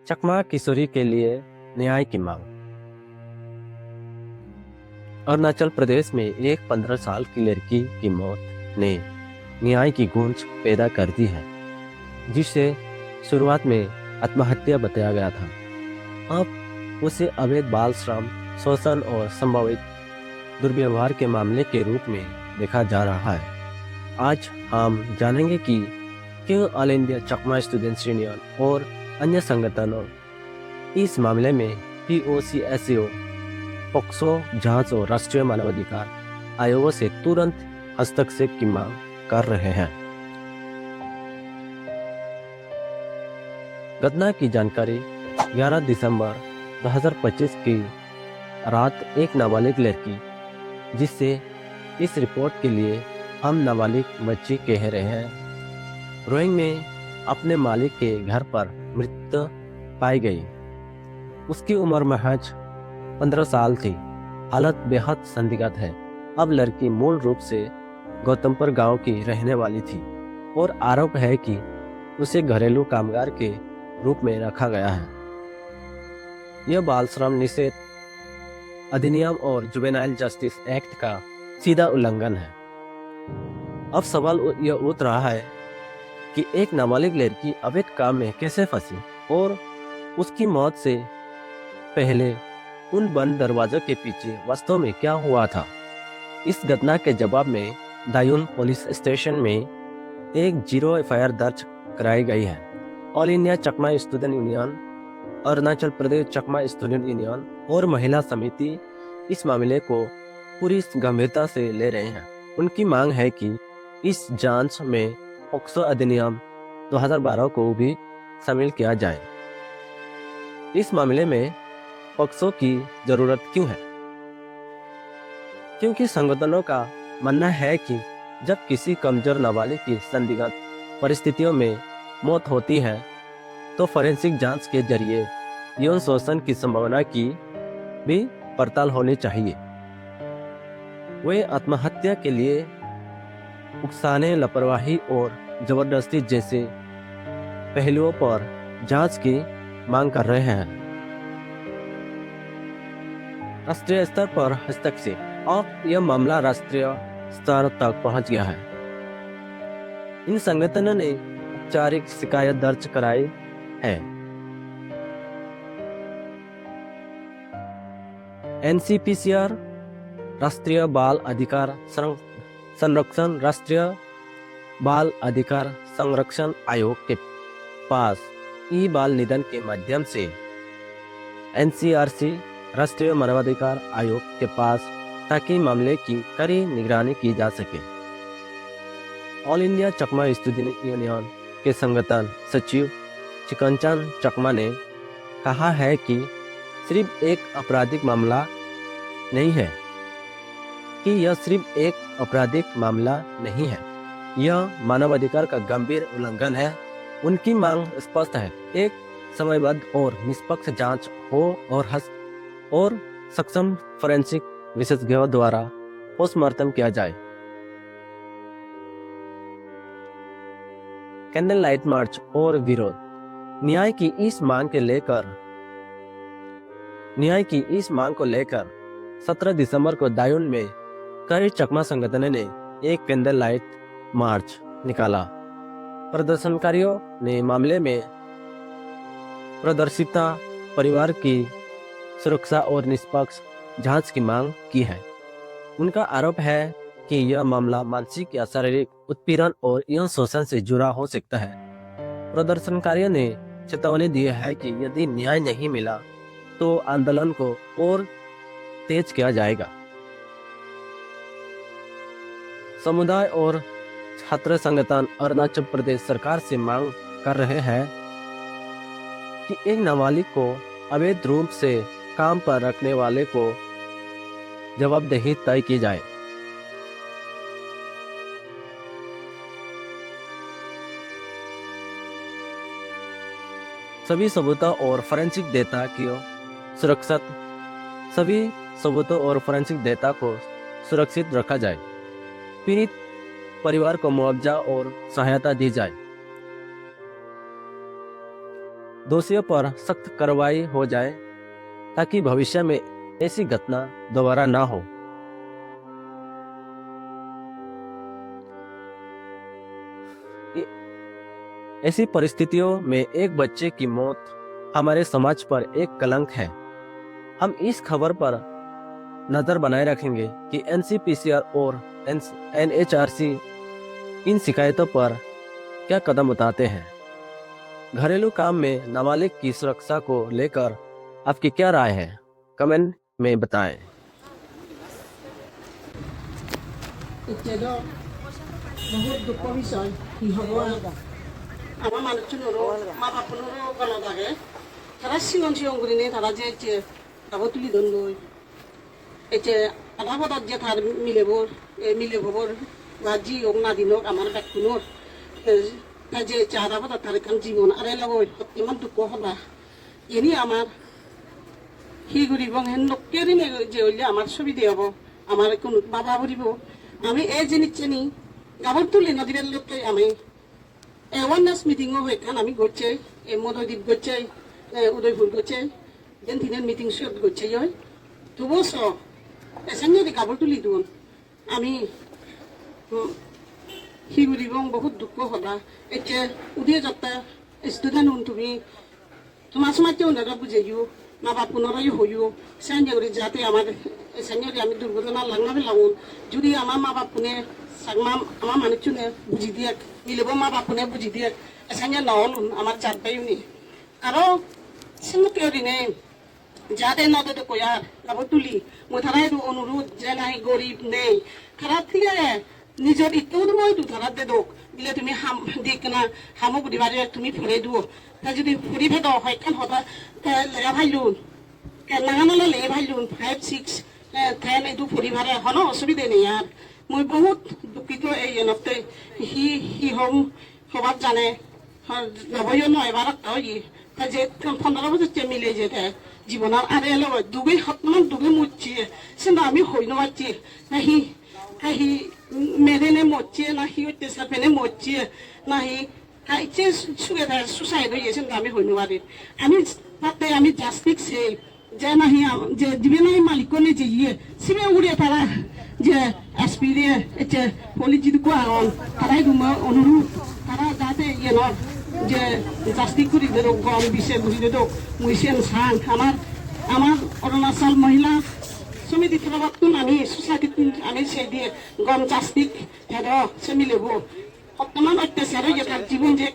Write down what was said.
चकमा किशोरी के लिए न्याय की मांग। अरुणाचल प्रदेश में एक 15 साल की लड़की की मौत ने न्याय की गूंज पैदा कर दी है, जिसे शुरुआत में आत्महत्या बताया गया था। अब उसे अवैध बाल श्रम, शोषण और संभावित दुर्व्यवहार के मामले के रूप में देखा जा रहा है। आज हम जानेंगे कि क्यों ऑल इंडिया चकमा स्टूडेंट्स यूनियन और अन्य संगठनों इस मामले में POCSO, पोक्सो जांच और राष्ट्रीय मानवाधिकार आयोगों से तुरंत हस्तक्षेप की मांग कर रहे हैं। घटना की जानकारी 11 दिसंबर 2025 की रात एक नाबालिग लड़की, जिससे इस रिपोर्ट के लिए हम नाबालिग बच्ची कह रहे हैं, रोइंग में अपने मालिक के घर पर मृत पाई गई। उसकी उम्र महज 15 साल थी। हालत बेहद संदिग्ध है। अब लड़की मूल रूप से गौतमपुर गांव की रहने वाली थी और आरोप है कि उसे घरेलू कामगार के रूप में रखा गया है। यह बाल श्रम निषेध अधिनियम और जुवेनाइल जस्टिस एक्ट का सीधा उल्लंघन है। अब सवाल यह उठ रहा है कि एक नाबालिग लड़की अवैध काम में कैसे फंसी और उसकी मौत से पहले उन बंद दरवाजों के पीछे वास्तव में क्या हुआ था। इस घटना के जवाब में दायून पुलिस स्टेशन में एक 0 FIR दर्ज कराई गई है। ऑल इंडिया चकमा स्टूडेंट यूनियन, अरुणाचल प्रदेश चकमा स्टूडेंट यूनियन और महिला समिति इस मामले को पूरी गंभीरता से ले रहे हैं। उनकी मांग है कि इस जांच में पोक्सो अधिनियम 2012 को भी शामिल किया जाए। इस मामले में पोक्सो की जरूरत क्यों है? क्योंकि संगठनों का मानना है कि जब किसी कमजोर नाबालिग की संदिग्ध परिस्थितियों में मौत होती है तो फोरेंसिक जांच के जरिए यौन शोषण की संभावना की भी पड़ताल होनी चाहिए। वे आत्महत्या के लिए उकसाने, लापरवाही और जबरदस्ती जैसे पहलुओं पर जांच की मांग कर रहे हैं। राष्ट्रीय स्तर पर हस्तक्षेप। अब यह मामला राष्ट्रीय स्तर तक पहुंच गया है। इन संगठनों ने औपचारिक शिकायत दर्ज कराई है। NCPCR, राष्ट्रीय बाल अधिकार संरक्षण, राष्ट्रीय बाल अधिकार संरक्षण आयोग के पास ई बाल निधन के माध्यम से, NCRC, राष्ट्रीय मानवाधिकार आयोग के पास, ताकि मामले की कड़ी निगरानी की जा सके। ऑल इंडिया चकमा स्टूडेंट यूनियन के संगठन सचिव चिकनचंद चकमा ने कहा है कि सिर्फ एक आपराधिक मामला नहीं है यह सिर्फ एक आपराधिक मामला नहीं है, यह मानवाधिकार का गंभीर उल्लंघन है। उनकी मांग स्पष्ट है, एक समयबद्ध और निष्पक्ष जांच हो और सक्षम फोरेंसिक विशेषज्ञों द्वारा पोस्टमार्टम किया जाए। कैंडल लाइट मार्च और विरोध। न्याय की इस मांग को लेकर 17 दिसंबर को दायून में कई चकमा संगठनों ने एक कैंडल लाइट मार्च निकाला। प्रदर्शनकारियों ने मामले में प्रदर्शिता, परिवार की सुरक्षा और निष्पक्ष जांच की मांग की है। उनका आरोप है कि यह मामला मानसिक या शारीरिक उत्पीड़न और यौन शोषण से जुड़ा हो सकता है। प्रदर्शनकारियों ने चेतावनी दी है कि यदि न्याय नहीं मिला तो आंदोलन को और तेज किया जाएगा। समुदाय और छात्र संगठन अरुणाचल प्रदेश सरकार से मांग कर रहे हैं कि एक नाबालिग को अवैध रूप से काम पर रखने वाले को जवाबदेही तय की जाए। सभी सबूतों और फोरेंसिक डेटा को सुरक्षित रखा जाए। पीड़ित परिवार को मुआवजा और सहायता दी जाए। दोषियों पर सख्त कार्रवाई हो जाए ताकि भविष्य में ऐसी घटना दोबारा ना हो। ऐसी परिस्थितियों में एक बच्चे की मौत हमारे समाज पर एक कलंक है। हम इस खबर पर नजर बनाए रखेंगे कि एनसीपीसीआर और एनएचआरसी इन शिकायतों पर क्या कदम उठाते हैं। घरेलू काम में नाबालिग की सुरक्षा को लेकर आपकी क्या राय है, कमेंट में बताएं। बहुत दुख বিষয় কি হব আমার মানুষজনেরও মা বাপনেরও গলা থাকে তারা সিয়ন সিয়ন করে নিয়ে তারা যে তাবো তুলি দন লই এতে আধা পদার যে তার মিলে ভবর গাজি ওক না দিনক আমার ব্যক্তিনোর যে আধা পদার তার কান জীবন আরে লাগো ইমান দুঃখ হবা এনি আমার হি গরিব হেন নকেরি যে হইলে আমার সুবিধে হব আমার কোন বাবা বলিব আমি এই জিনিস চিনি গাবর তুলি নদীর লোককে আমি অ্যাওয়ারনেস মিটিংও হয় কারণ আমি করছে মদদ্বীপ করছে উদয়পুর করছে যেন দিনের মিটিং সব করছে হয় তবুও সব এসে যদি গাবর তুলি দিন আমি শিগুড়ি এবং বহুত দুঃখ হলা এতিয়া উদয় যাত্রা স্টুডেন্ট তুমি তোমার সময় কেউ না বুঝাইও মা বাপ পুনরায় হইও সেঞ্জরি যাতে আমার সেঞ্জরি আমি দুর্ঘটনা লাগবে লাগুন যদি আমার মা বাপ পুনে আমার মানুষজনে বুঝি দিয়ে মিলব মা বাপুনে বুঝি দিয়ে এসে নহলুন আমার চারপাইও নি আরো সেনো কেউ দিনে যাতে নদে কয়ার গাবর তুলি মই তারাই অনুরোধ যে নাই গরিব নেই খারাপ থেকে নিজের ইত্যও মই দুধারাত দে দোক দিলে তুমি হাম দি কেনা হামো বুড়িবারে তুমি ফুরে দিও তা যদি ফুরি ভেদ হয় কান হতা লেগা ভাইলুন নাগানালে লে ভাইলুন 5, 6, 10 এইটো ফুরি ভারে হনো অসুবিধা নেই আর মই বহুত দুঃখিত এই এনতে হি হম সবাব জানে নবয় নয় এবার তা যে 15 বছর যে মিলে যেতে জীবনের আর এলো দুগে হতমান দুগে মুচ্ছি সেটা আমি হই নাচ্ছি হি মেরেনে মরছে না হি তেসাপেনে মরছে না হি কাইছে সুগে সুসাইড হয়ে গেছে আমি হই নারি আমি তাতে আমি জাস্টিস সেই যে নাহি যে দিবে নাই মালিক নে যে সিবে উড়ে তারা যে এসপি এতে পুলিশ যদি কোয়া তারাই অনুরোধ তারা যাতে যে জাস্টিস করি দে গম দিছে বুঝি দে মুইছেন সাং আমার অরুণাচল মহিলা সমিতি প্রবর্তন আমি সোসাইটি আমি সেই দিয়ে গম জাস্টিস হেদ সে মিলেব বর্তমান অত্যাচার হয়ে তার জীবন যে